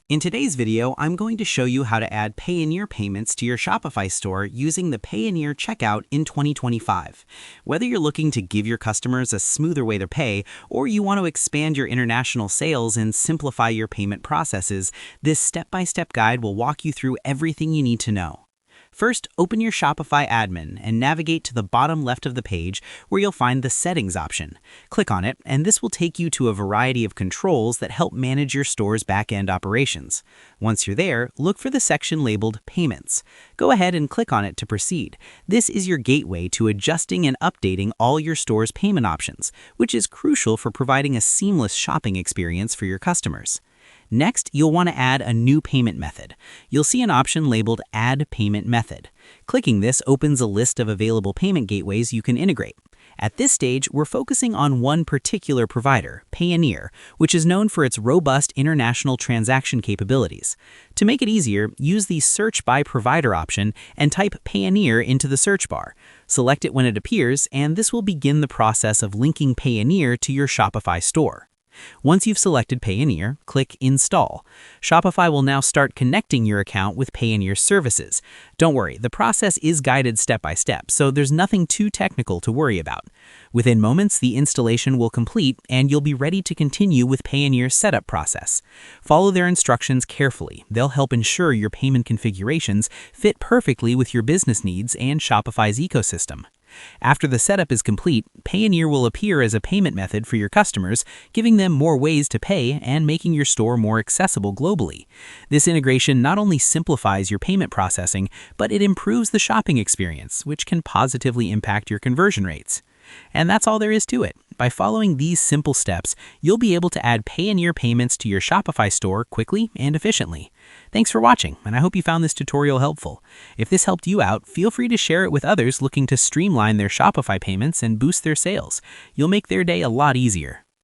In today's video, I'm going to show you how to add Payoneer payments to your Shopify store using the Payoneer checkout in 2025. Whether you're looking to give your customers a smoother way to pay, or you want to expand your international sales and simplify your payment processes, this step-by-step guide will walk you through everything you need to know. First, open your Shopify admin and navigate to the bottom left of the page where you'll find the Settings option. Click on it, and this will take you to a variety of controls that help manage your store's back-end operations. Once you're there, look for the section labeled Payments. Go ahead and click on it to proceed. This is your gateway to adjusting and updating all your store's payment options, which is crucial for providing a seamless shopping experience for your customers. Next, you'll want to add a new payment method. You'll see an option labeled Add Payment Method. Clicking this opens a list of available payment gateways you can integrate. At this stage, we're focusing on one particular provider, Payoneer, which is known for its robust international transaction capabilities. To make it easier, use the Search by Provider option and type Payoneer into the search bar. Select it when it appears, and this will begin the process of linking Payoneer to your Shopify store. Once you've selected Payoneer, click Install. Shopify will now start connecting your account with Payoneer's services. Don't worry, the process is guided step by step, so there's nothing too technical to worry about. Within moments, the installation will complete and you'll be ready to continue with Payoneer's setup process. Follow their instructions carefully. They'll help ensure your payment configurations fit perfectly with your business needs and Shopify's ecosystem. After the setup is complete, Payoneer will appear as a payment method for your customers, giving them more ways to pay and making your store more accessible globally. This integration not only simplifies your payment processing, but it improves the shopping experience, which can positively impact your conversion rates. And that's all there is to it. By following these simple steps, you'll be able to add Payoneer payments to your Shopify store quickly and efficiently. Thanks for watching, and I hope you found this tutorial helpful. If this helped you out, feel free to share it with others looking to streamline their Shopify payments and boost their sales. You'll make their day a lot easier.